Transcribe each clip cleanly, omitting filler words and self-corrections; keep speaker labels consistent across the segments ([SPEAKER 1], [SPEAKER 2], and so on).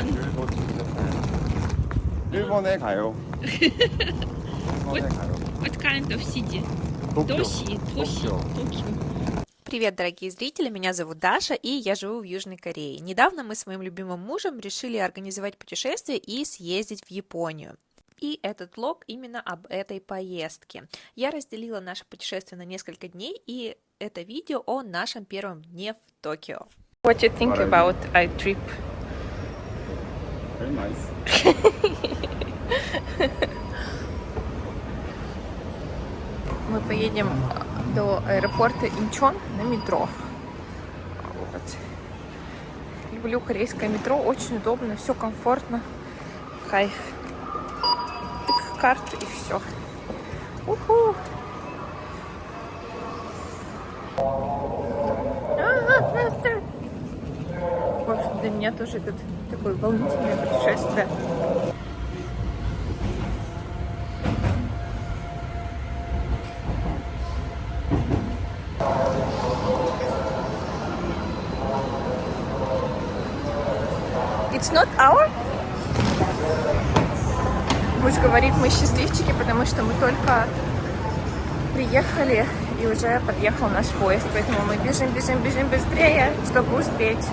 [SPEAKER 1] 일본.
[SPEAKER 2] 일본에 가요. 일본에 가요.
[SPEAKER 1] What kind of city?
[SPEAKER 2] 도쿄.
[SPEAKER 1] Tokyo.
[SPEAKER 3] Привет, дорогие зрители, меня зовут Даша, и я живу в Южной Корее. Недавно мы с моим любимым мужем решили организовать путешествие и съездить в Японию. И этот влог именно об этой поездке. Я разделила наше путешествие на несколько дней, и это видео о нашем первом дне в Токио. What do you think about our trip?
[SPEAKER 2] Very nice.
[SPEAKER 3] Мы поедем до аэропорта Инчон на метро. Вот. Люблю корейское метро, очень удобно, все комфортно, кайф. Тык, карты и все. Уху! В общем, для меня тоже это такое волнительное путешествие. It's not our? Муж говорит, мы счастливчики, потому что мы только приехали и уже подъехал наш поезд, поэтому мы бежим быстрее, чтобы успеть.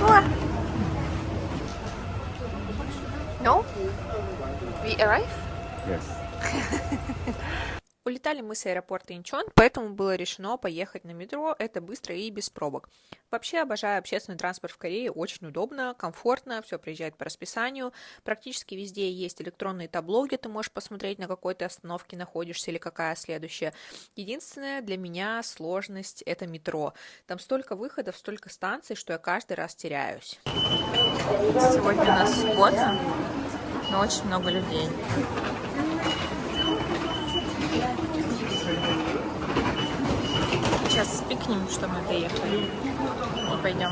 [SPEAKER 3] О! No? We arrive?
[SPEAKER 2] Yes.
[SPEAKER 3] Улетали мы с аэропорта Инчон, поэтому было решено поехать на метро, это быстро и без пробок. Вообще обожаю общественный транспорт в Корее, очень удобно, комфортно, все приезжает по расписанию, практически везде есть электронные табло, где ты можешь посмотреть, на какой ты остановке находишься или какая следующая. Единственная для меня сложность — это метро. Там столько выходов, столько станций, что я каждый раз теряюсь. Сегодня у нас суббота, но очень много людей. Сейчас спикнем, что мы доехали, и пойдем.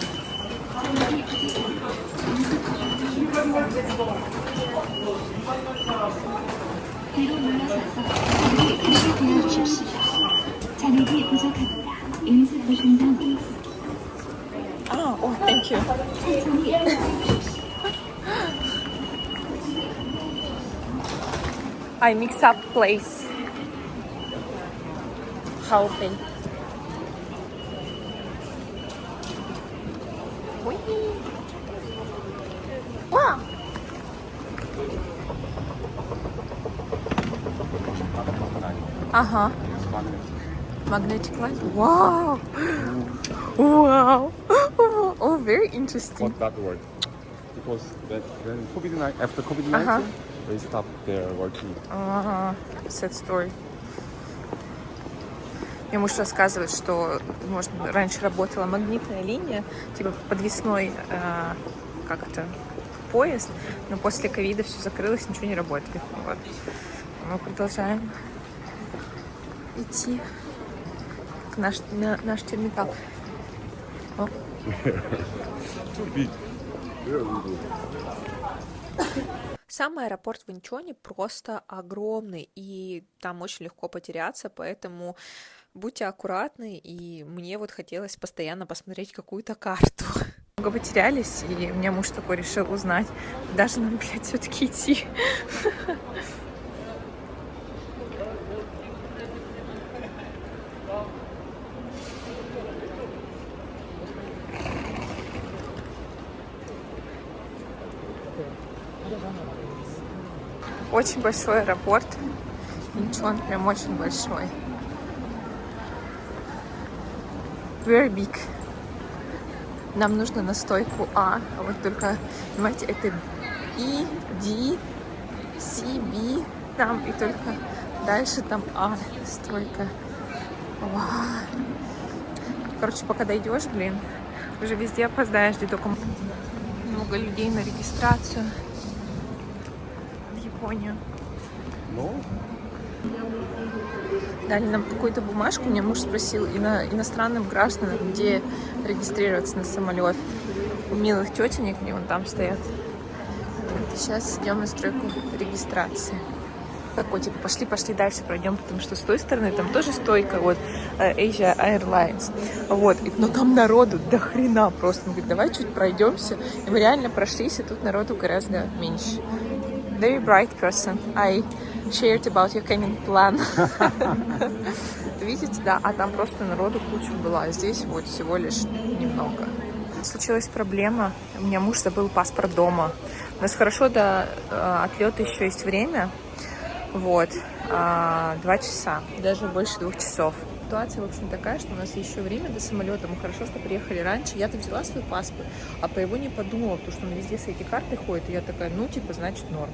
[SPEAKER 3] О, thank you. I mix up place. How pay? Wow. Ага. Magnetic light. Wow. Wow. Oh, very interesting.
[SPEAKER 2] What that word? Because when COVID-19, after COVID-19, they stopped their working.
[SPEAKER 3] Sad story. Мне муж рассказывает, что, может, раньше работала магнитная линия, типа подвесной, поезд, но после ковида все закрылось, ничего не работает. Вот. Мы продолжаем идти к наш терминал. О. Сам аэропорт в Инчоне просто огромный, и там очень легко потеряться, поэтому будьте аккуратны, и мне вот хотелось постоянно посмотреть какую-то карту. Много потерялись, и у меня муж такой решил узнать, куда же нам, блядь, все-таки идти. Очень большой аэропорт. Инчон прям очень большой. Very big. Нам нужно на стойку А. А вот только, понимаете, это B, D, C, B. Там и только дальше там А стойка. Вау. Короче, пока дойдешь, блин, уже везде опоздаешь, где только много людей на регистрацию. Японию. Дали нам какую-то бумажку, мне муж спросил иностранным гражданам, где регистрироваться на самолет. У милых тетенек, мне вон там стоят. Сейчас идем на стройку регистрации. Так, котик, пошли дальше пройдем, потому что с той стороны там тоже стойка, вот, Asia Airlines, вот, но там народу до хрена просто. Он говорит, давай чуть пройдемся, и мы реально прошлись, и тут народу гораздо меньше. Very bright person. I shared about your canning plan. Видите, да, а там просто народу куча была, а здесь вот всего лишь немного. Случилась проблема, у меня муж забыл паспорт дома. У нас хорошо до отлета еще есть время, вот, 2 часа, даже больше 2 часов. Ситуация, в общем, такая, что у нас еще время до самолета. Мы хорошо, что приехали раньше. Я-то взяла свой паспорт, а по его не подумала, потому что он везде с этой картой ходит. И я такая, ну, типа, значит, норм.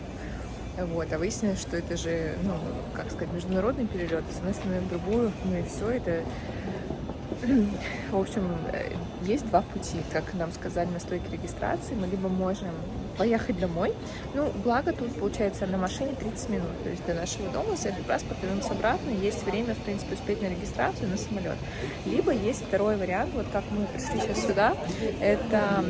[SPEAKER 3] Вот, а выяснилось, что это же, ну, как сказать, международный перелет, с одной стороны в другую, ну и все это. В общем, есть два пути, как нам сказали на стойке регистрации. Мы либо можем поехать домой, ну, благо тут, получается, на машине 30 минут, то есть до нашего дома, взять паспорт, вернуться обратно, есть время, в принципе, успеть на регистрацию, на самолет. Либо есть второй вариант, вот как мы пришли сейчас сюда, это,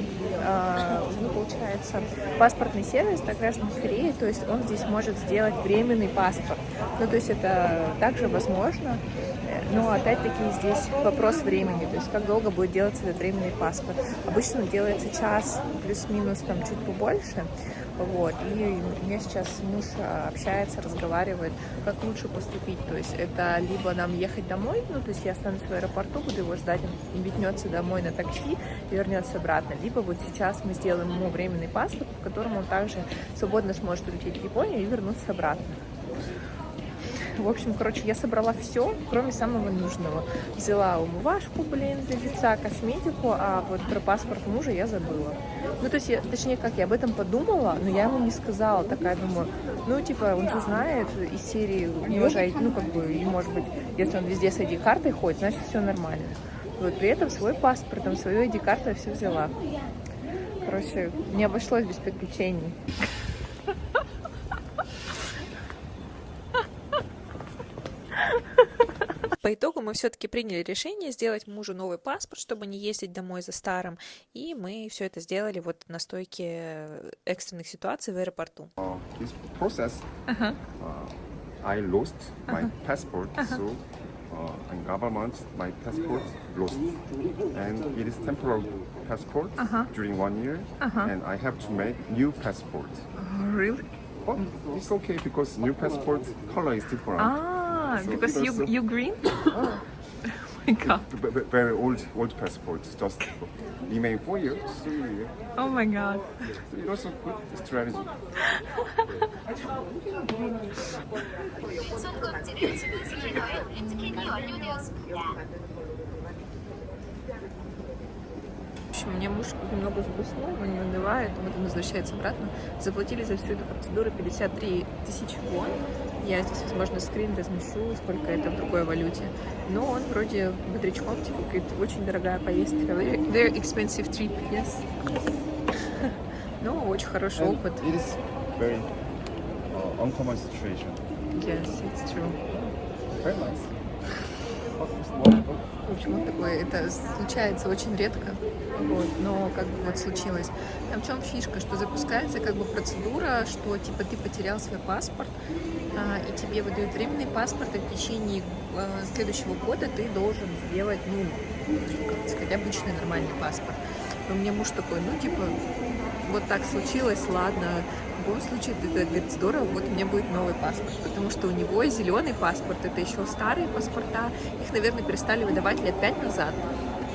[SPEAKER 3] ну, получается, паспортный сервис для граждан Кореи, то есть он здесь может сделать временный паспорт. Ну, то есть это также возможно, но опять-таки здесь вопрос времени, то есть как долго будет делаться этот временный паспорт. Обычно он делается час, плюс-минус, там, чуть побольше. Вот. И у меня сейчас муж общается, разговаривает, как лучше поступить. То есть это либо нам ехать домой, ну, то есть я останусь в аэропорту, буду его ждать, он вернется домой на такси и вернется обратно. Либо вот сейчас мы сделаем ему временный паспорт, в котором он также свободно сможет улететь в Японию и вернуться обратно. В общем, короче, я собрала все, кроме самого нужного. Взяла умывашку, блин, для лица, косметику, а вот про паспорт мужа я забыла. Ну, то есть, точнее, как я об этом подумала, но я ему не сказала. Такая, думаю, ну, типа, он же знает из серии, у него же, ну, как бы, и, может быть, если он везде с ID-картой ходит, значит, все нормально. Вот, при этом свой паспорт, там, свою ID-карту я все взяла. Короче, не обошлось без приключений. По итогу мы все-таки приняли решение сделать мужу новый паспорт, чтобы не ездить домой за старым, и мы все это сделали вот на стойке экстренных ситуаций в аэропорту.
[SPEAKER 2] This process, I lost my passport, so in government my passport lost, and it is temporary passport during 1 year, and I have to make new passport.
[SPEAKER 3] Really?
[SPEAKER 2] But it's okay because new passport color is different.
[SPEAKER 3] So because you green? Oh my god.
[SPEAKER 2] Very old passport, just remain 4 years, 3 years.
[SPEAKER 3] Oh my god.
[SPEAKER 2] So it's also good strategy.
[SPEAKER 4] 손꼽지를 주문하실 거에 스캔이 완료되었습니다.
[SPEAKER 3] В общем, мне муж немного загрустнул, но не унывает, вот он возвращается обратно. Заплатили за всю эту процедуру 53 тысячи вон. Я здесь, возможно, скрин размещу, сколько это в другой валюте. Но он вроде бодрячком, типа, говорит, очень дорогая поездка. Very expensive trip, yes. Но очень хороший опыт.
[SPEAKER 2] It is very uncommon situation.
[SPEAKER 3] Yes, it's true.
[SPEAKER 2] Very nice.
[SPEAKER 3] В общем, вот такое, это случается очень редко, вот, но как бы вот случилось. Там в чем фишка, что запускается как бы процедура, что типа ты потерял свой паспорт, и тебе выдают временный паспорт, и в течение следующего года ты должен сделать, ну, как сказать, обычный нормальный паспорт. И у меня муж такой, ну, типа, вот так случилось, ладно. В любом случае, это, говорит, здорово, вот у меня будет новый паспорт, потому что у него зеленый паспорт, это еще старые паспорта, их, наверное, перестали выдавать лет 5 назад.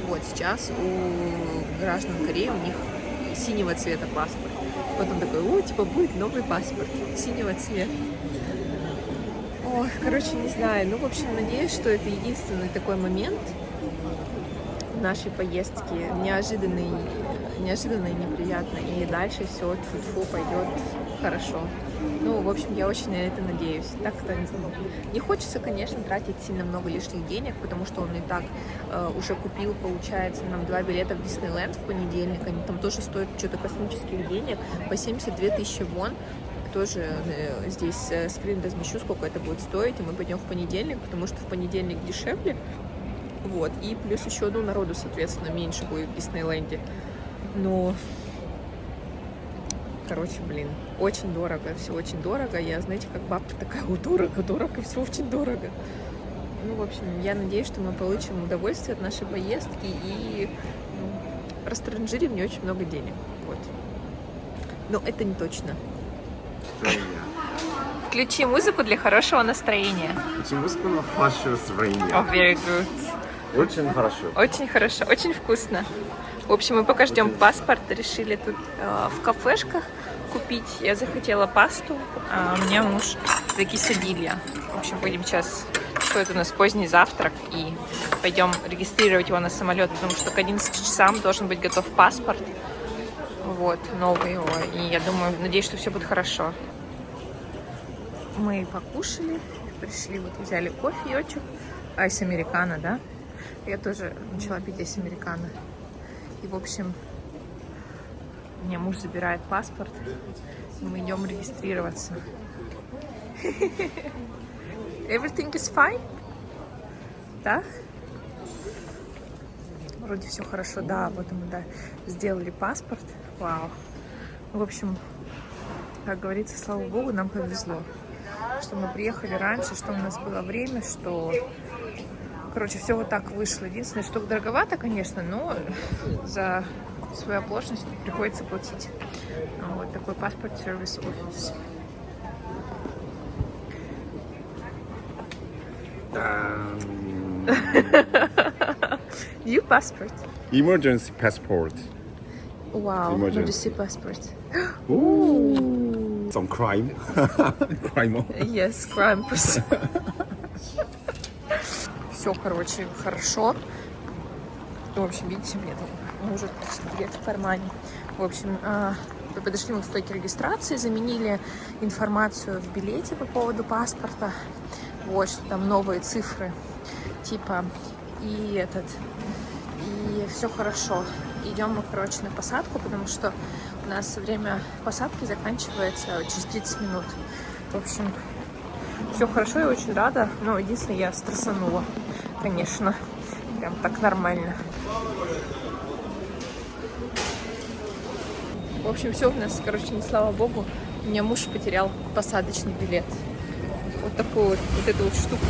[SPEAKER 3] Вот сейчас у граждан Кореи у них синего цвета паспорт. Вот он такой, типа, будет новый паспорт синего цвета. Ох, короче, не знаю, ну, в общем, надеюсь, что это единственный такой момент в нашей поездке, неожиданный и неприятно, и дальше все тьфу-тьфу пойдет хорошо. Ну, в общем, я очень на это надеюсь. Так-то не хочется, конечно, тратить сильно много лишних денег, потому что он и так уже купил, получается, нам 2 билета в Диснейленд в понедельник. Они там тоже стоят что-то космических денег, по 72 тысячи вон. Тоже здесь скрин размещу, сколько это будет стоить, и мы пойдем в понедельник, потому что в понедельник дешевле. Вот, и плюс еще, ну, народу, соответственно, меньше будет в Диснейленде. Но, короче, блин, очень дорого, все очень дорого. Я, знаете, как бабка такая, дорого, все очень дорого. Ну, в общем, я надеюсь, что мы получим удовольствие от нашей поездки и растранжирим не очень много денег. Вот. Но это не точно. Включи музыку для хорошего настроения.
[SPEAKER 2] Включи музыку на хорошее настроение.
[SPEAKER 3] Oh, very good.
[SPEAKER 2] Очень хорошо.
[SPEAKER 3] Очень хорошо, очень вкусно. В общем, мы пока ждем паспорт, решили тут в кафешках купить. Я захотела пасту, а у меня муж за quesadilla. В общем, будем сейчас, что это у нас поздний завтрак, и пойдем регистрировать его на самолет, потому что к 11 часам должен быть готов паспорт. Вот, новый его. И я думаю, надеюсь, что все будет хорошо. Мы покушали, пришли, вот взяли кофеечек. Айс американо, да? Я тоже начала пить айс американо. И, в общем, меня муж забирает паспорт, и мы идем регистрироваться. Everything is fine? Да? Вроде все хорошо, да, вот мы, да, сделали паспорт. Вау. В общем, как говорится, слава богу, нам повезло, что мы приехали раньше, что у нас было время, что... Короче, все вот так вышло. Единственное, что дороговато, конечно, но за свою оплошность приходится платить. Вот такой паспорт-сервис офис. New passport.
[SPEAKER 2] Emergency passport.
[SPEAKER 3] Wow,
[SPEAKER 2] Emergency.
[SPEAKER 3] passport.
[SPEAKER 2] Ooh. Some crime. Crime.
[SPEAKER 3] Yes, crime. Все, короче, хорошо. В общем, видите, мне там уже билет в кармане. В общем, мы подошли мы к стойке регистрации, заменили информацию в билете по поводу паспорта. Вот, что там новые цифры, типа, и все хорошо. Идем мы, короче, на посадку, потому что у нас время посадки заканчивается через 30 минут. В общем, все хорошо, я очень рада, но единственное, я стрессанула, конечно, прям так нормально. В общем, все у нас, короче, не слава богу, у меня муж потерял посадочный билет. Вот такую вот эту вот штуку.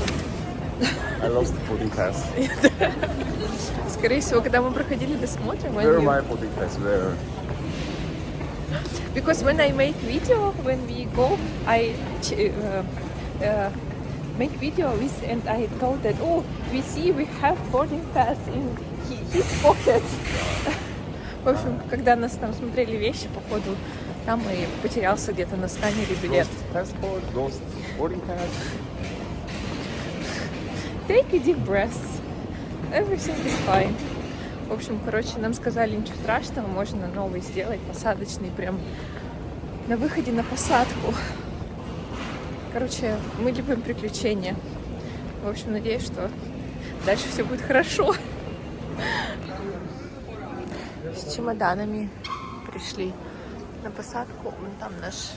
[SPEAKER 2] I lost the boarding pass.
[SPEAKER 3] Скорее всего, когда мы проходили досмотр,
[SPEAKER 2] Where my boarding pass? Where?
[SPEAKER 3] Because when I make video, when we go, I make video with, and I told that, oh, we see we have boarding pass in his pocket. В общем, когда нас там смотрели вещи, походу, там и потерялся где-то на сканере билет.
[SPEAKER 2] Lost passport, lost boarding pass.
[SPEAKER 3] Take a deep breath. Everything is fine. В общем, короче, нам сказали, ничего страшного, можно новый сделать, посадочный, прям на выходе на посадку. Короче, мы любим приключения. В общем, надеюсь, что дальше все будет хорошо. С чемоданами пришли на посадку. Вон там наш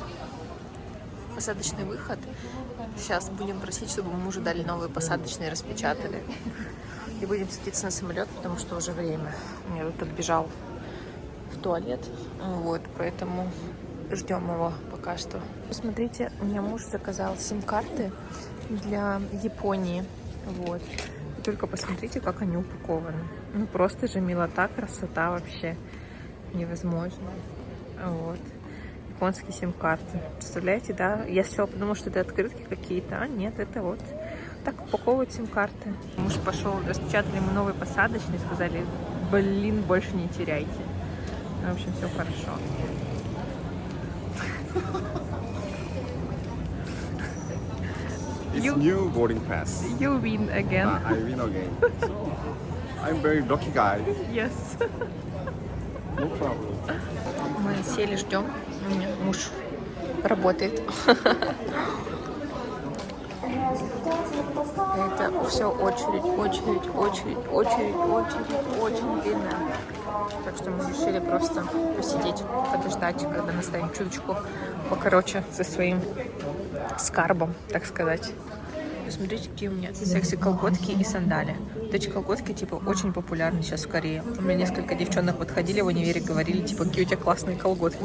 [SPEAKER 3] посадочный выход. Сейчас будем просить, чтобы мы уже дали новые посадочные, распечатали. И будем садиться на самолет, потому что уже время. Я тут отбежал в туалет. Вот, поэтому ждем его пока что. Посмотрите, у меня муж заказал сим-карты для Японии. Вот. И только посмотрите, как они упакованы. Ну, просто же милота, красота вообще невозможно. Вот. Японские сим-карты. Представляете, да? Я сначала подумала, что это открытки какие-то, а нет, это вот так упаковывают сим-карты. Муж пошел, распечатали ему новый посадочный, сказали, блин, больше не теряйте. В общем, все хорошо.
[SPEAKER 2] It's new boarding pass.
[SPEAKER 3] You win again.
[SPEAKER 2] I win again. So, I'm very lucky guy.
[SPEAKER 3] Yes.
[SPEAKER 2] No problem.
[SPEAKER 3] Мы сели, ждем. У меня муж работает. Это все очередь очень длинная. Так что мы решили просто посидеть, подождать, когда мы станем чуточку покороче со своим скарбом, так сказать. Смотрите, какие у меня секси-колготки и сандали. Вот эти колготки, типа, очень популярны сейчас в Корее. У меня несколько девчонок подходили в универе, говорили, типа, какие у тебя классные колготки.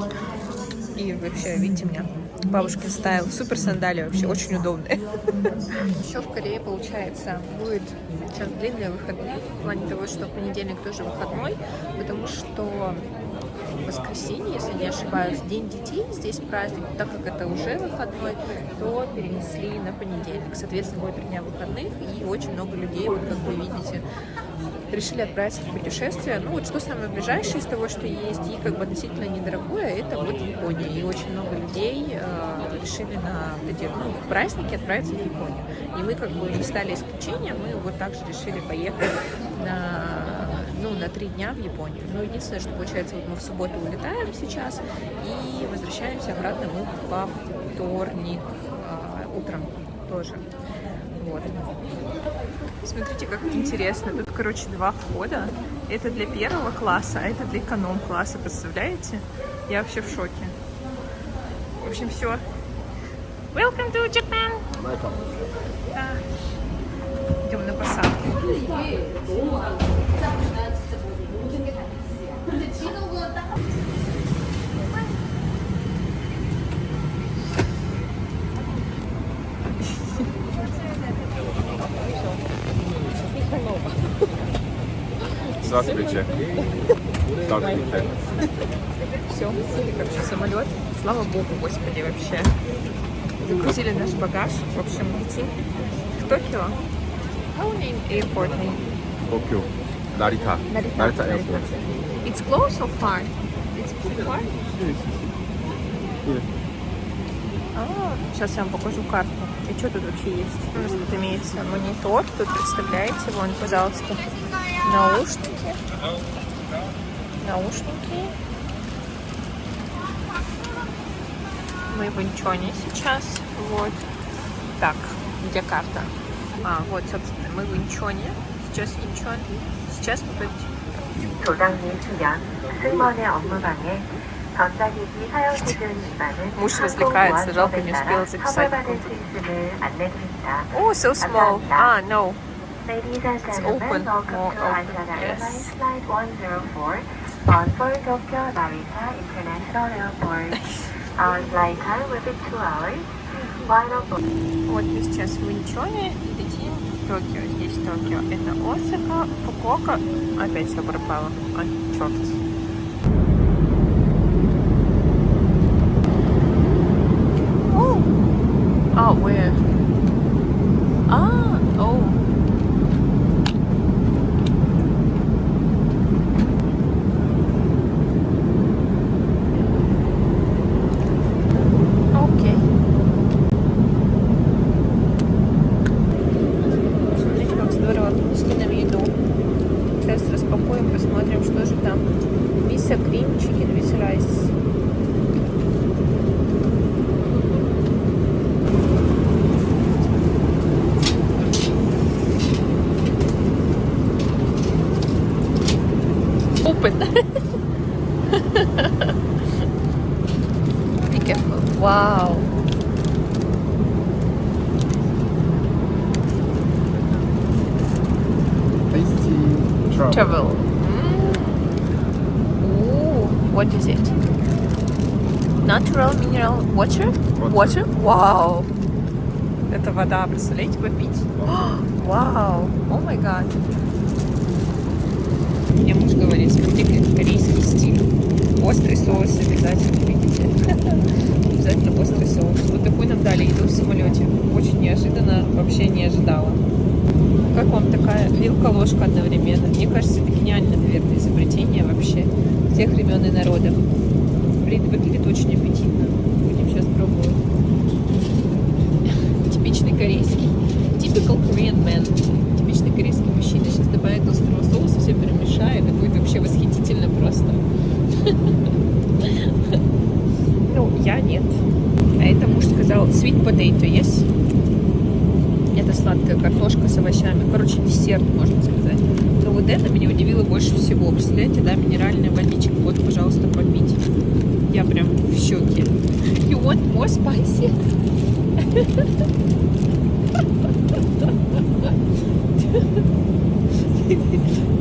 [SPEAKER 3] И вообще, видите, у меня бабушкин стайл. Супер сандалии вообще, очень удобные. Еще в Корее, получается, будет сейчас длинные выходные. В плане того, что понедельник тоже выходной. Потому что воскресенье, если не ошибаюсь, День детей, здесь праздник. Так как это уже выходной, то перенесли на понедельник. Соответственно, будет 3 дня выходных. И очень много людей, вот как вы видите, решили отправиться в путешествие. Ну вот что самое ближайшее из того, что есть, и как бы относительно недорогое, это вот Япония. И очень много людей решили на вот эти праздники отправиться в Японию. И мы как бы не стали исключением, мы вот также решили поехать на 3 дня в Японию. Но единственное, что получается, вот мы в субботу улетаем сейчас и возвращаемся обратно мы во вторник утром тоже. Вот. Смотрите, как интересно. Тут, короче, 2 входа. Это для 1-го класса, а это для эконом-класса. Представляете? Я вообще в шоке. В общем, все. Welcome to Japan!
[SPEAKER 2] Welcome.
[SPEAKER 3] Да. Идем на посадку.
[SPEAKER 2] Здравствуйте. Здравствуйте.
[SPEAKER 3] Все, короче, самолет. Слава богу, господи, вообще. Загрузили наш багаж. В общем, летим в Токио. How name airport name?
[SPEAKER 2] Tokyo. Narita. Narita Airport.
[SPEAKER 3] It's close or far? It's too far? Сейчас я вам покажу карту. И что тут вообще есть? У нас тут имеется монитор. Тут, представляете, вон, пожалуйста, наушники. Мы в Инчоне сейчас. Вот. Так, где карта? Вот, собственно, мы в Инчоне. Сейчас Инчон. Сейчас мы полетим. Муж развлекается, жалко, не успела записать. О, so small. No. It's open. More open. Yes.
[SPEAKER 4] Bound for Tokyo Narita International Airport. Our flight time will be 2 hours.
[SPEAKER 3] Вот мы сейчас в Инчоне и летим в Токио. Здесь Токио. Это Осака, Фукуока. Опять все пропало. Черт. Where? Окей. Смотрите, как здорово принесли нам еду. Сейчас распакуем, посмотрим, что же там. Мисо крим, чикен with rice. Open. Be careful. Wow.
[SPEAKER 2] Tasty
[SPEAKER 3] Travel. Ooh, what is it? Natural mineral water?
[SPEAKER 2] Water.
[SPEAKER 3] Wow. Это вода, представляете, попить? Вау. О май гад. Мне муж говорит, смотри, как корейский стиль. Острый соус обязательно, видите? Обязательно острый соус. Вот такой нам дали еду в самолете. Очень неожиданно, вообще не ожидала. Как вам такая вилка-ложка одновременно? Мне кажется, это гениальное, наверное, изобретение вообще всех времен и народов. Блин, выглядит очень аппетитно. Будем сейчас пробовать. Типичный корейский. Typical Korean man. Типичный корейский мужчина. Сейчас добавит острого соуса, все перемешает, и будет вообще восхитительно просто. Ну, я нет. А это муж сказал sweet potato, yes? Это сладкая картошка с овощами. Короче, десерт, можно сказать. Но вот это меня удивило больше всего. Представляете, да, минеральная водичка. Вот, пожалуйста, попить. Я прям в шоке. You want more spicy?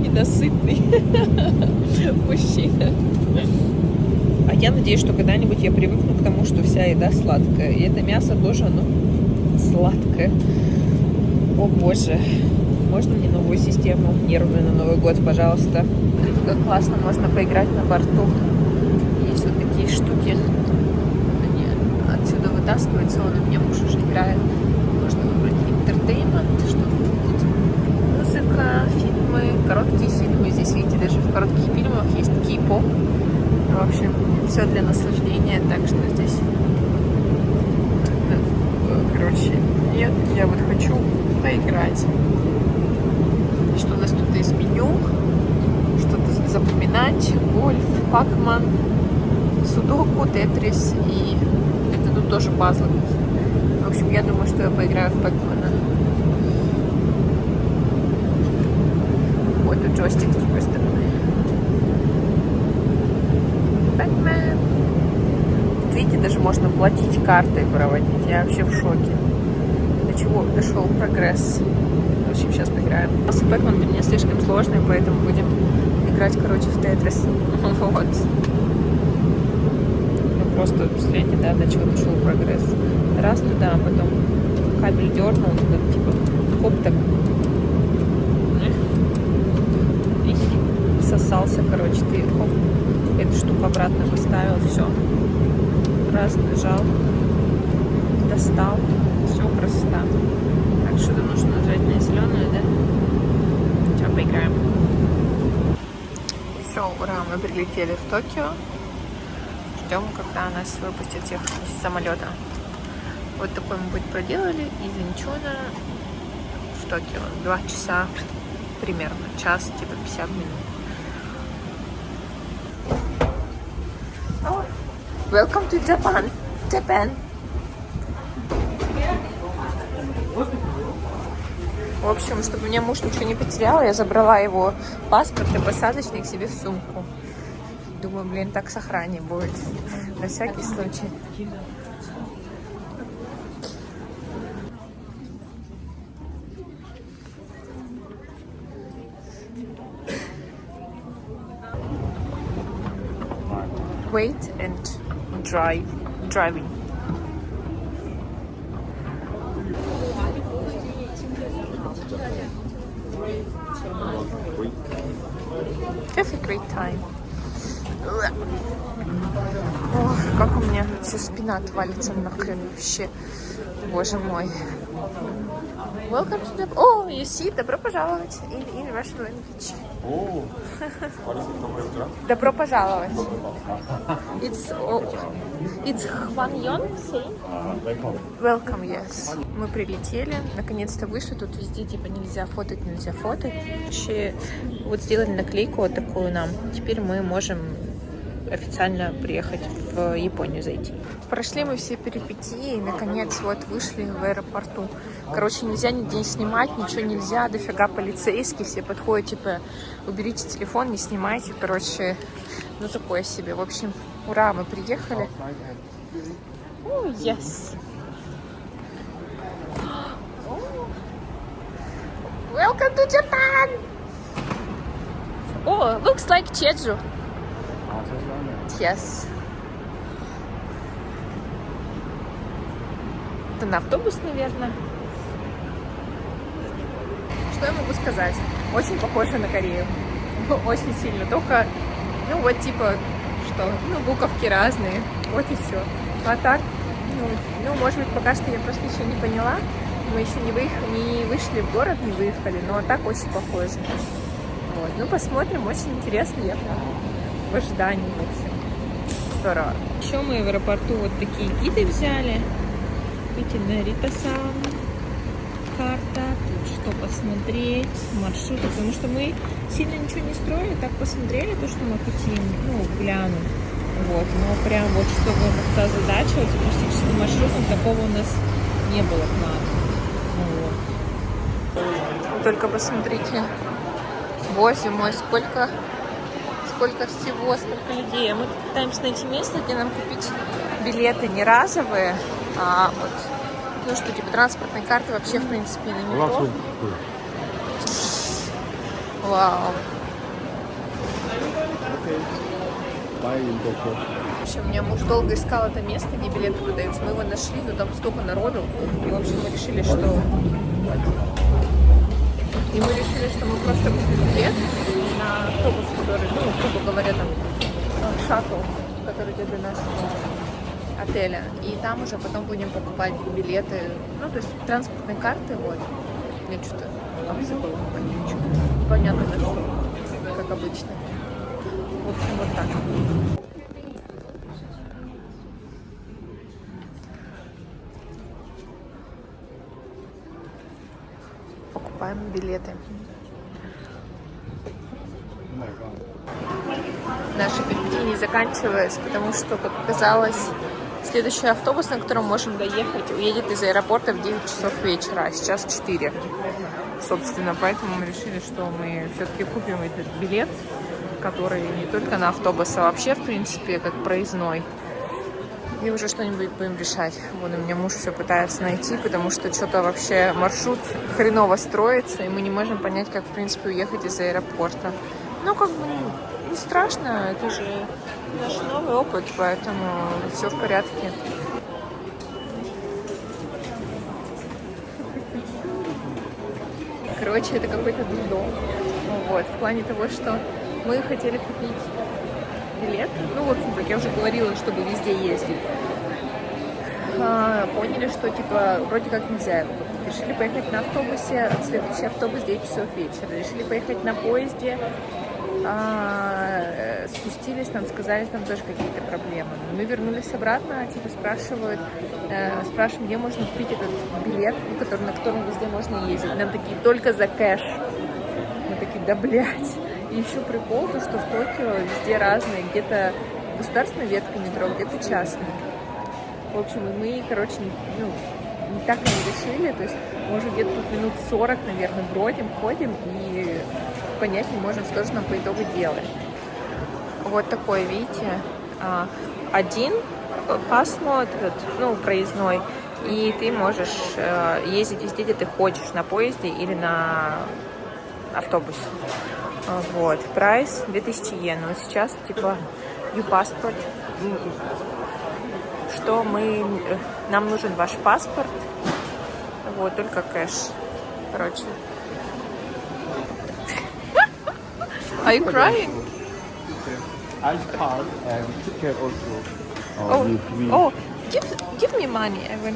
[SPEAKER 3] Ненасытный мужчина. А Я надеюсь, что когда-нибудь я привыкну к тому, что вся еда сладкая. И это мясо тоже, оно сладкое. О боже. Можно мне новую систему нервную на Новый год, пожалуйста? Смотрите, как классно можно поиграть на борту. Есть вот такие штуки. Они отсюда вытаскиваются, он у меня муж уже играет. Можно выбрать entertainment, что будет музыка, фильмы, короткие фильмы. Здесь, видите, даже в коротких фильмах есть кей-поп. В общем, все для наслаждения, так что здесь... Короче, нет, я вот хочу поиграть. Что у нас тут из меню? Что-то запоминать. Гольф, пакман, судоку, тетрис и... Это тут тоже пазлы. В общем, я думаю, что я поиграю в пакмана. Вот тут джойстик с другой стороны. Пакман. Видите, даже можно платить картой, проводить. Я вообще в шоке. До чего дошел прогресс. В общем, сейчас поиграем. Пакман для меня слишком сложный, поэтому будем играть, короче, в тетрис. Вот. Ну просто, смотрите, да, до чего дошел прогресс. Раз туда, а потом кабель дернул, туда, типа, хоп, так. И всосался, короче, ты, хоп, эту штуку обратно поставил, все. Раз, нажал, достал, все, красота. Так, что-то нужно нажать на зеленую, да? Сейчас поиграем. Все, ура, мы прилетели в Токио. Ждем, когда нас выпустят всех из самолета. Вот такой мы путь проделали из Инчуна в Токио. 2 часа примерно, час, типа 50 минут. Oh, welcome to Japan. Japan. В общем, чтобы мне муж ничего не потерял, я забрала его паспорт и посадочник себе в сумку. Думаю, блин, так сохраннее будет. На всякий случай. Wait and driving. Have a great time. Ох, как у меня все спина отвалится нахрен вообще. Боже мой. Welcome to the... Oh, you see, добро пожаловать in Russian language.
[SPEAKER 2] Oh,
[SPEAKER 3] Добро пожаловать. It's Хваньон, say? Welcome, yes. Мы прилетели, наконец-то вышли, тут везде типа нельзя фотать. Вообще, вот сделали наклейку вот такую нам. Теперь мы можем официально приехать в Японию зайти. Прошли мы все перипетии и наконец вот вышли в аэропорту. Короче, нельзя нигде снимать, ничего нельзя, дофига полицейских, все подходят, типа, уберите телефон, не снимайте, короче, ну такое себе. В общем, ура, мы приехали. Oh, yes. Welcome to Japan! Oh, looks like Jeju. Yes. Это на автобус, наверное. Что я могу сказать? Очень похоже на Корею. Очень сильно. Только, ну вот типа, что, ну буковки разные. Вот и все. А так, ну может быть пока что я просто еще не поняла. Мы еще не вышли в город, не выехали. Но так очень похоже. Вот. Ну посмотрим. Очень интересно. Я прям в ожидании, в общем. Здорово. Еще мы в аэропорту вот такие гиды взяли. Видите, Нарита-сан, карта, тут что посмотреть, маршруты, потому что мы сильно ничего не строили, так посмотрели то, что мы хотим, ну, глянуть. Вот, но прям вот чтобы как-то озадачиваться туристическим маршрутом, такого у нас не было плана. Вот. Только посмотрите, боже мой, сколько всего, сколько людей. Мы пытаемся найти место, где нам купить билеты не разовые, а вот, ну что, типа транспортной карты вообще, в принципе, на метро. Вау. В общем, у меня муж долго искал это место, где билеты продаются. Мы его нашли, но там столько народу. И, в общем, мы решили, что... И мы решили, что мы просто купим билет на автобус, который, ну, грубо говоря, там, шаттл, который идет до нашего отеля. И там уже потом будем покупать билеты, ну, то есть транспортные карты, вот. Я что-то обсыпала, ничего. Понятно, да, что, как обычно. В общем, вот так. Покупаем билеты. Наши перипетии не заканчиваются, потому что, как оказалось, следующий автобус, на котором можем доехать, уедет из аэропорта в 9 часов вечера, а сейчас 4. Собственно, поэтому мы решили, что мы все-таки купим этот билет, который не только на автобус, а вообще, в принципе, как проездной. И уже что-нибудь будем решать. Вон у меня муж все пытается найти, потому что что-то вообще маршрут хреново строится, и мы не можем понять, как, в принципе, уехать из аэропорта. Ну, как бы, не страшно, это же наш новый опыт, поэтому все в порядке. Короче, это какой-то дурдом. Вот, в плане того, что мы хотели купить билет. Ну, вот, как я уже говорила, чтобы везде ездить. Поняли, что, типа, вроде как нельзя его купить. Решили поехать на автобусе, следующий автобус 9 часов вечера. Решили поехать на поезде. Спустились, нам сказали, там тоже какие-то проблемы. Мы вернулись обратно, типа, спрашиваем, где можно купить этот билет, на котором везде можно ездить. Нам такие, только за кэш. Мы такие, да, блядь. И еще прикол, то, что в Токио везде разные, где-то государственная ветка метро, где-то частная. В общем, мы, короче, не так и не решили, то есть мы уже где-то тут минут 40, наверное, бродим, ходим и понять не можем, что же нам по итогу делать. Вот такой, видите, один паспорт, ну, проездной, и ты можешь ездить везде, где ты хочешь, на поезде или на автобусе. Вот, прайс 2000 йен. Вот сейчас, типа, U-паспорт. Что нам нужен ваш паспорт. Вот, только кэш. Короче. Are you crying?
[SPEAKER 2] Ice card and ticket also.
[SPEAKER 3] Give me money.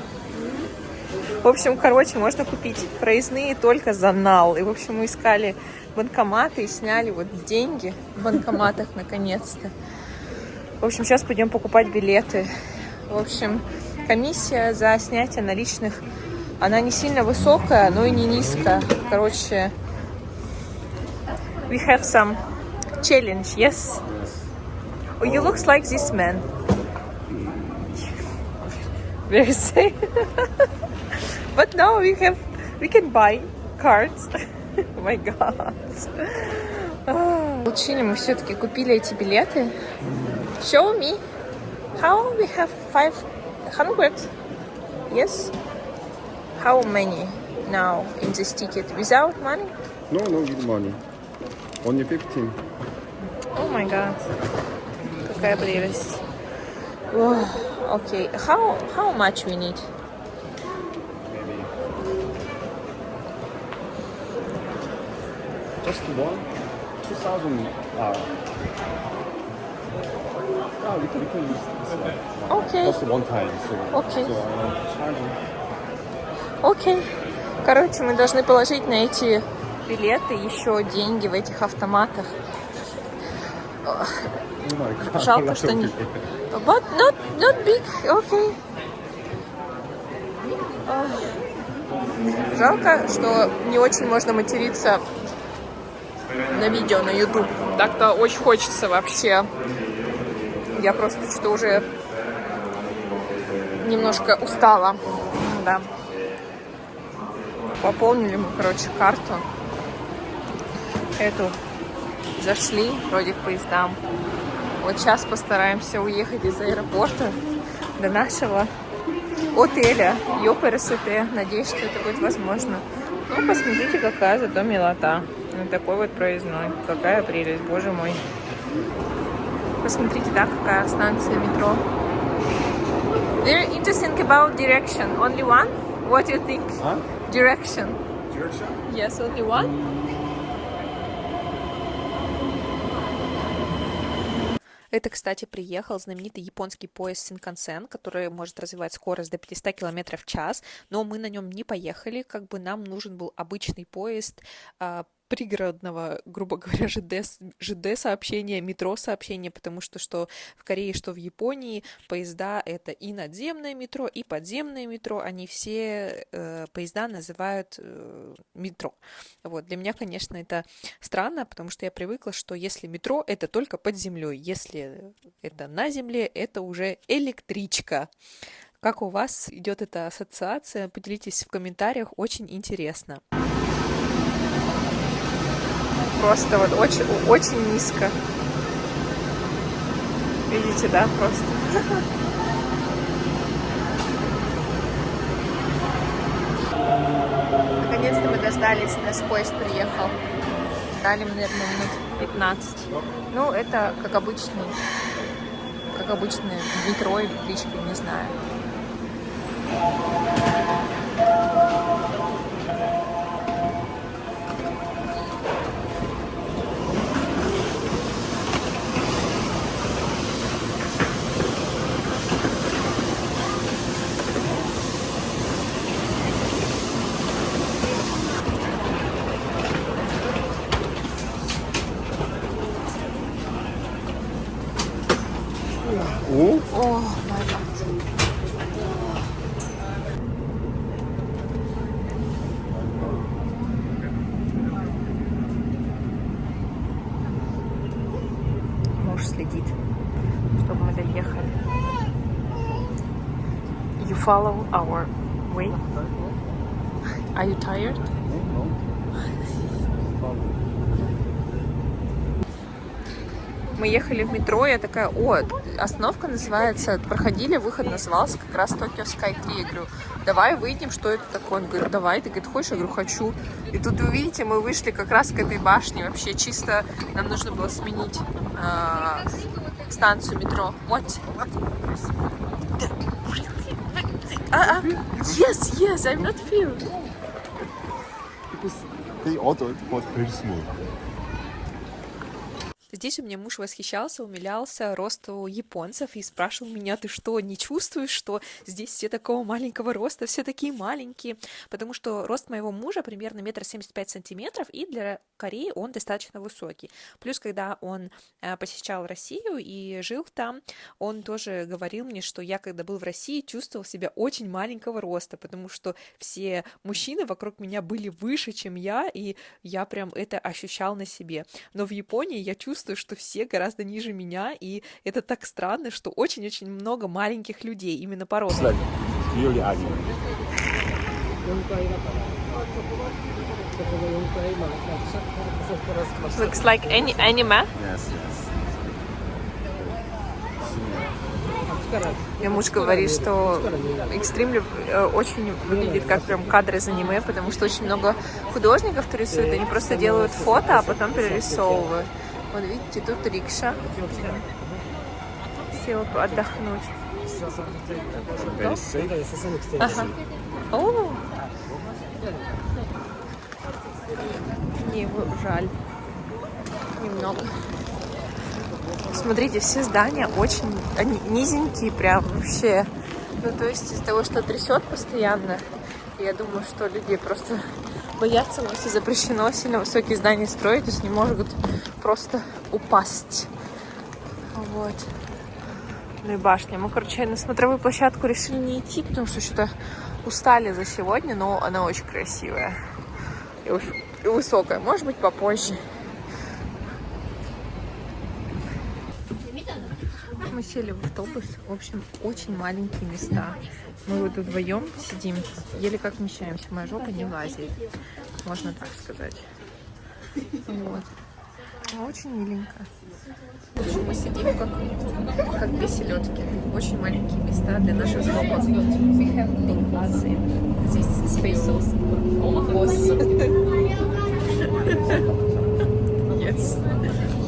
[SPEAKER 3] В общем, короче, можно купить проездные только за нал. И, в общем, мы искали банкоматы и сняли вот деньги в банкоматах наконец-то. В общем, сейчас пойдем покупать билеты. В общем, комиссия за снятие наличных, она не сильно высокая, но и не низкая. Короче, we have some challenge, yes? Oh, you looks like this man. Very safe. But now we can buy cards. Oh my god. Получили, мы все-таки купили эти билеты. Show me how we have 500. Yes. How many now in this ticket? Without money?
[SPEAKER 2] No, with money. Only 15.
[SPEAKER 3] Oh my god. Какая прелесть. Okay. How much we need?
[SPEAKER 2] Just 2,000. We can use this one.
[SPEAKER 3] Okay.
[SPEAKER 2] Just one time.
[SPEAKER 3] Okay.
[SPEAKER 2] So I'm charging.
[SPEAKER 3] Окей. Короче, мы должны положить на эти билеты еще деньги в этих автоматах.
[SPEAKER 2] Oh my God.
[SPEAKER 3] Жалко, что не... But not big. Okay. Жалко, что не очень можно материться на видео, на YouTube. Так-то очень хочется вообще. Я просто что-то уже немножко устала. Да. Пополнили мы, короче, карту. Эту зашли вроде к поездам. Вот сейчас постараемся уехать из аэропорта до нашего отеля ЙОПРСТ. Надеюсь, что это будет возможно. Ну, посмотрите, какая зато милота. Вот такой вот проездной. Какая прелесть, боже мой. Посмотрите, да, какая станция метро. Very interesting about direction. Only one? What do you think?
[SPEAKER 2] Huh?
[SPEAKER 3] Direction.
[SPEAKER 2] Direction?
[SPEAKER 3] Yes, only one. Это, кстати, приехал знаменитый японский поезд Синкансен, который может развивать скорость до 500 км в час, но мы на нем не поехали, как бы нам нужен был обычный поезд пригородного, грубо говоря, ЖД-сообщения, метро-сообщения, потому что в Корее, что в Японии поезда — это и надземное метро, и подземное метро, они все поезда называют метро. Вот. Для меня, конечно, это странно, потому что я привыкла, что если метро — это только под землей, если это на земле, это уже электричка. Как у вас идет эта ассоциация? Поделитесь в комментариях, очень интересно. Просто вот очень низко. Видите, да, просто. Наконец-то мы дождались, наш поезд приехал. Ждали мы, наверное, минут 15. Ну, это как обычное метро или электричка, не знаю.
[SPEAKER 2] Oh?
[SPEAKER 3] О, май гад. Муж следит, чтобы мы доехали. You follow our way? Are you tired? Мы ехали в метро, я такая, остановка называется, проходили, выход назывался как раз Tokyo Sky 3. Я говорю, давай выйдем, что это такое? Он говорит, давай. Ты, говорит, хочешь? Я говорю, хочу. И тут, вы видите, мы вышли как раз к этой башне. Вообще чисто нам нужно было сменить станцию метро. What? Yes, I'm not feel.
[SPEAKER 2] Because they ordered, but very small.
[SPEAKER 3] Здесь у меня муж восхищался, умилялся росту японцев и спрашивал меня, ты что, не чувствуешь, что здесь все такого маленького роста, все такие маленькие? Потому что рост моего мужа примерно 1,75 м, и для Кореи он достаточно высокий. Плюс, когда он посещал Россию и жил там, он тоже говорил мне, что я, когда был в России, чувствовал себя очень маленького роста, потому что все мужчины вокруг меня были выше, чем я, и я прям это ощущал на себе. Но в Японии я чувствую, что все гораздо ниже меня, и это так странно, что очень-очень много маленьких людей именно по росту.
[SPEAKER 2] Really anime.
[SPEAKER 3] Looks like anime.
[SPEAKER 2] Yes.
[SPEAKER 3] Мне муж говорит, что Extremely очень выглядит как прям кадры из аниме, потому что очень много художников рисуют, они просто делают фото, а потом перерисовывают. Вот видите, тут рикша. Сел отдохнуть. Ага. О! Мне его жаль. Немного. Смотрите, все здания очень... Они низенькие прям вообще. Ну, то есть из-за того, что трясет постоянно, я думаю, что люди просто боятся, у нас и запрещено сильно высокие здания строить, то есть не могут просто упасть. Вот. Ну и башня. Мы, короче, на смотровую площадку решили не идти, потому что что-то устали за сегодня, но она очень красивая. И высокая. Может быть, попозже. Мы сели в автобус. В общем, очень маленькие места. Мы вот вдвоем сидим, еле как вмещаемся. Моя жопа не влазит, можно так сказать. Вот. Очень миленько. В общем, мы сидим как две селедки. Очень маленькие места для наших жопок. Здесь spaces. Yes.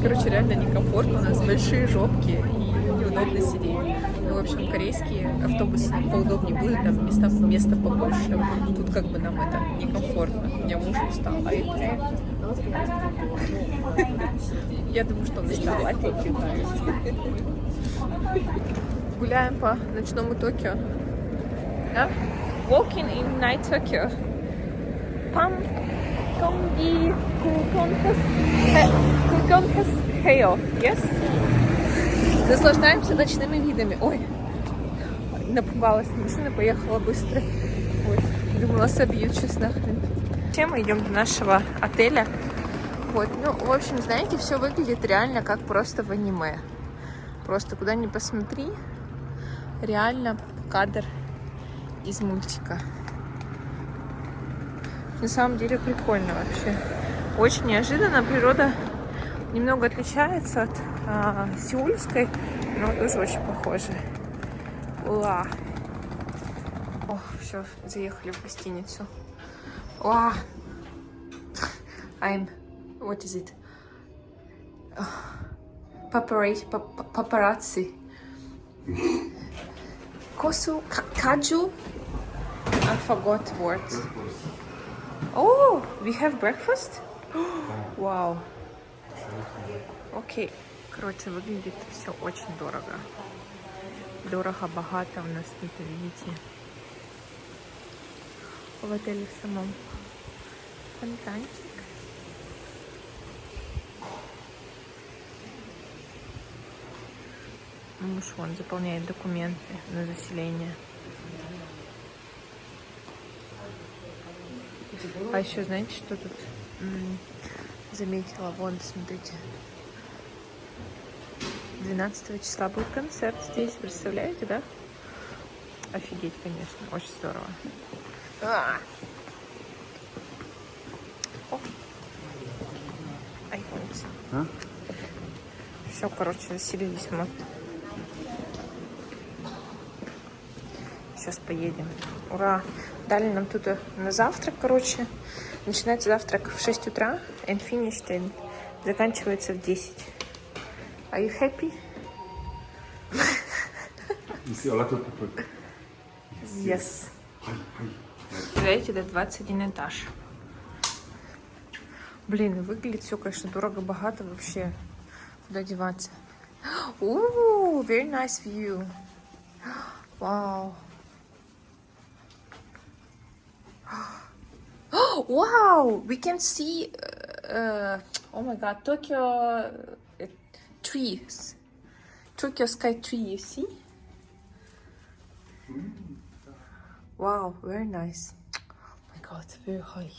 [SPEAKER 3] Короче, реально некомфортно, у нас большие жопки и неудобно сидеть. Ну, в общем, корейские автобусы поудобнее были, там места побольше. Тут как бы нам это некомфортно. У меня муж устал, а это... Я думаю, что он устал. Гуляем по ночному Токио. Да? Walking in night Tokyo. Пам Конги Куконхасхео. Yes? Наслаждаемся ночными видами. Ой, напугалась, машина поехала быстро. Ой, думала, собьют сейчас нахрен. Чем мы идем до нашего отеля? Вот, ну, в общем, знаете, все выглядит реально как просто в аниме. Просто куда ни посмотри, реально кадр из мультика. На самом деле прикольно вообще. Очень неожиданно. Природа немного отличается от сеульской, но тоже очень похожа. Уа. О, все, заехали в гостиницу. Уа. What is it? Paparazzi. Kosu Kaju. I forgot words. Oh, we have breakfast? Wow. Окей. Короче, выглядит все очень дорого. Дорого, богато у нас тут, видите. В отеле в самом. Фонтанчик. Муж вон заполняет документы на заселение. А еще знаете, что тут заметила? Вон, смотрите. 12 числа будет концерт здесь, представляете, да? Офигеть, конечно, очень здорово. iPhone. Все, короче, заселились мы. Сейчас поедем. Ура! Дали нам тут на завтрак, короче. Начинается завтрак в 6 утра and finished and заканчивается в 10. Are you happy?
[SPEAKER 2] You see a lot of people.
[SPEAKER 3] Yes. Представляете, это 21 этаж. Блин, выглядит все, конечно, дорого-богато вообще. Куда деваться? Ooh, very nice view. Wow. Wow, we can see, oh my god, Tokyo trees. Tokyo sky tree, you see? Wow, very nice. Oh my god, very high.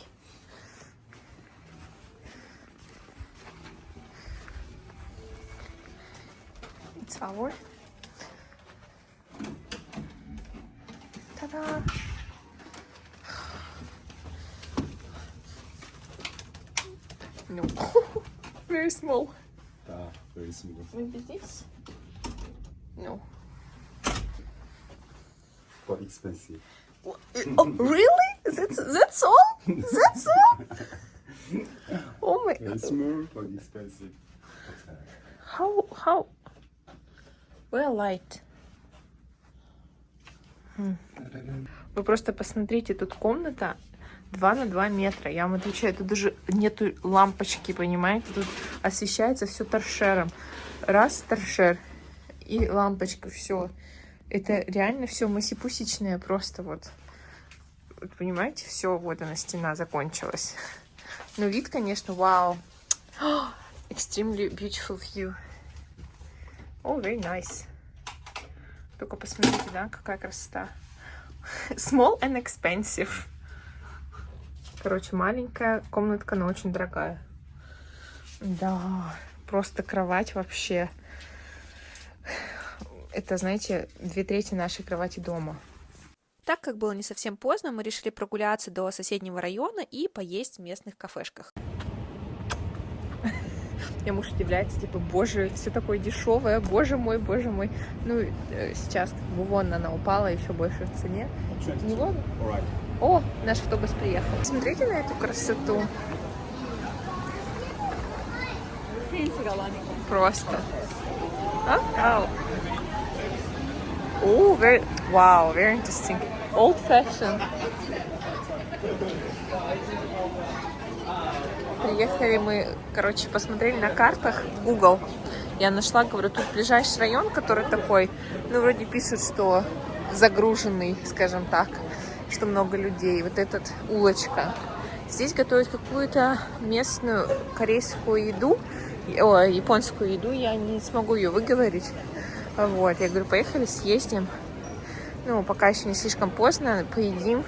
[SPEAKER 3] It's our. Ta-da! No, very small.
[SPEAKER 2] Very small.
[SPEAKER 3] Maybe this? No.
[SPEAKER 2] But expensive.
[SPEAKER 3] Oh, really? That's all? That's all? Oh my
[SPEAKER 2] Very small but expensive.
[SPEAKER 3] How? Well, light. Вы просто посмотрите, тут комната 2 на 2 метра. Я вам отвечаю, тут даже нету лампочки, понимаете? Тут освещается все торшером. Раз торшер и лампочка, все. Это реально все масипусечное просто вот. Вот понимаете, все, вот она, стена закончилась. Но вид, конечно, вау. Extremely beautiful view. Oh, very nice. Только посмотрите, да, какая красота. Small and expensive. Короче, маленькая комнатка, но очень дорогая. Да, просто кровать вообще. Это, знаете, 2/3 нашей кровати дома. Так как было не совсем поздно, мы решили прогуляться до соседнего района и поесть в местных кафешках. Меня муж удивляется, типа, боже, все такое дешевое, боже мой, боже мой. Ну, сейчас как бы вон она упала еще больше в цене. Не вон? О, наш автобус приехал. Смотрите на эту красоту. Просто. Вау. Oh, very interesting. Old fashioned. Приехали мы, короче, посмотрели на картах Google. Я нашла, говорю, тут ближайший район, который такой, ну, вроде пишут, что загруженный, скажем так, что много людей. Вот этот улочка. Здесь готовят какую-то местную корейскую еду, японскую еду, я не смогу ее выговорить. Вот, я говорю, поехали, съездим. Ну, пока еще не слишком поздно, поедим,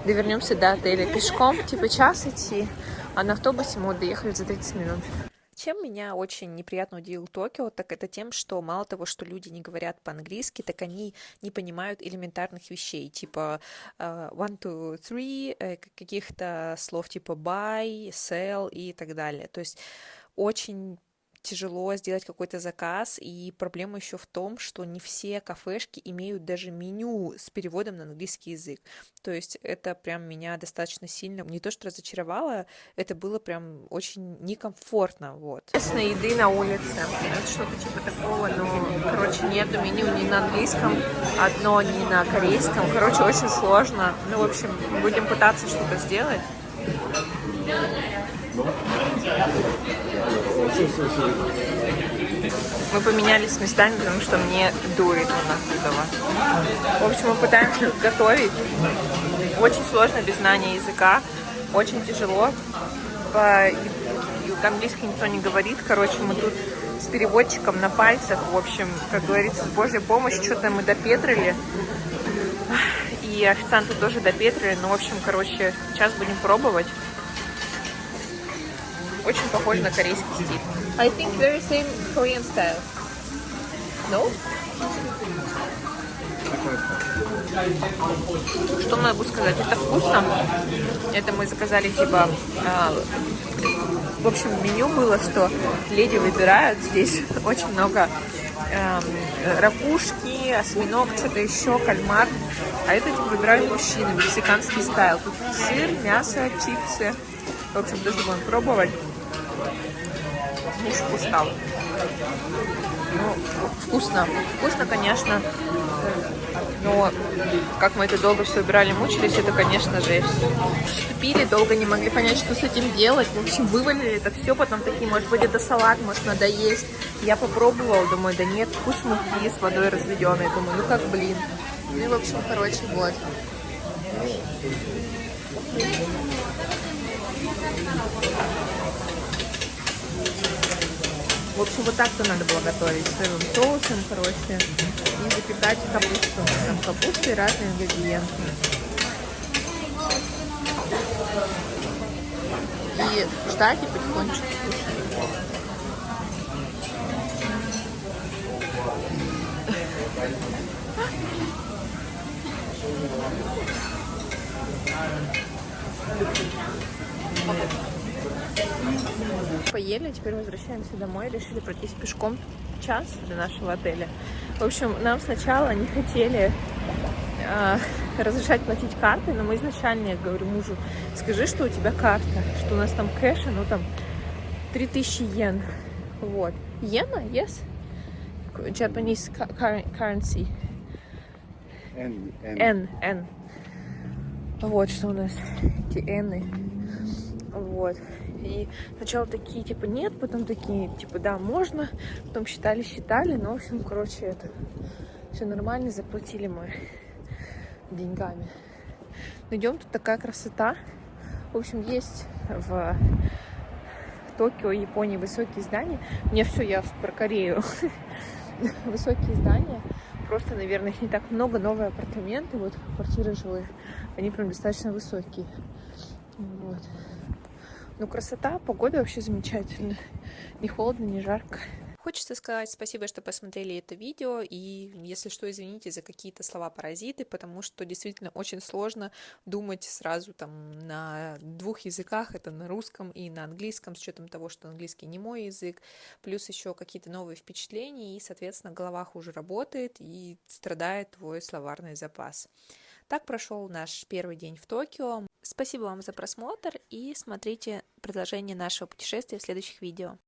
[SPEAKER 3] довернемся до отеля пешком, типа час идти, а на автобусе мы доехали за 30 минут. Чем меня очень неприятно удивил Токио, так это тем, что мало того, что люди не говорят по-английски, так они не понимают элементарных вещей, типа one, two, three, каких-то слов типа buy, sell и так далее. То есть очень тяжело сделать какой-то заказ, и проблема еще в том, что не все кафешки имеют даже меню с переводом на английский язык. То есть это прям меня достаточно сильно, не то что разочаровало, это было прям очень некомфортно, вот. Местной еды на улице, это что-то типа такого, но, короче, нету меню ни на английском, одно ни на корейском, короче, очень сложно. Ну, в общем, будем пытаться что-то сделать. Мы поменялись местами, потому что мне дует оттуда. В общем, мы пытаемся готовить. Очень сложно без знания языка. Очень тяжело. По-английски никто не говорит. Короче, мы тут с переводчиком на пальцах. В общем, как говорится, с Божьей помощью что-то мы допетрили. И официанты тоже допетрили. Ну, в общем, короче, сейчас будем пробовать. Очень похож на корейский стиль. I think very same Korean style. No? Что могу сказать? Это вкусно. Это мы заказали типа... в общем, меню было, что леди выбирают. Здесь очень много ракушки, осьминог, что-то еще, кальмар. А это типа выбирают мужчины, мексиканский стайл. Тут сыр, мясо, чипсы. В общем, тоже будем пробовать. Муж устал. Ну, вкусно. Вкусно, конечно. Но как мы это долго все убирали, мучились, это, конечно, жесть. Пили, долго не могли понять, что с этим делать. В общем, вывалили это все, потом такие, может быть, это салат, может, надо есть. Я попробовала, думаю, да нет, вкус муки с водой разведенной. Думаю, ну как, блин. Ну и, в общем, короче, вот. В общем, вот так-то надо было готовить. Сырным соусом, короче. И запекать капусту. Там капуста и разные ингредиенты. И ждать и потихонечку кушать. Поели, теперь возвращаемся домой, решили пройтись пешком час до нашего отеля. В общем, нам сначала не хотели разрешать платить картой, но мы изначально, я говорю мужу, скажи, что у тебя карта, что у нас там кэша, ну там 3000 йен. Вот. Йена, yes? Japanese currency. N. Вот что у нас, эти N. Вот. И сначала такие, типа, нет, потом такие, типа, да, можно. Потом считали, но, в общем, короче, это все нормально, заплатили мы деньгами. Но идем, тут такая красота. В общем, есть в Токио, Японии высокие здания. Мне все, я про Корею. Высокие здания. Просто, наверное, их не так много. Новые апартаменты, вот квартиры жилые, они прям достаточно высокие. Вот. Ну, красота, погода вообще замечательная. Не холодно, не жарко. Хочется сказать спасибо, что посмотрели это видео, и если что, извините за какие-то слова-паразиты, потому что действительно очень сложно думать сразу там на двух языках, это на русском и на английском, с учетом того, что английский не мой язык, плюс еще какие-то новые впечатления, и, соответственно, голова хуже работает, и страдает твой словарный запас. Так прошел наш первый день в Токио. Спасибо вам за просмотр, и смотрите продолжение нашего путешествия в следующих видео.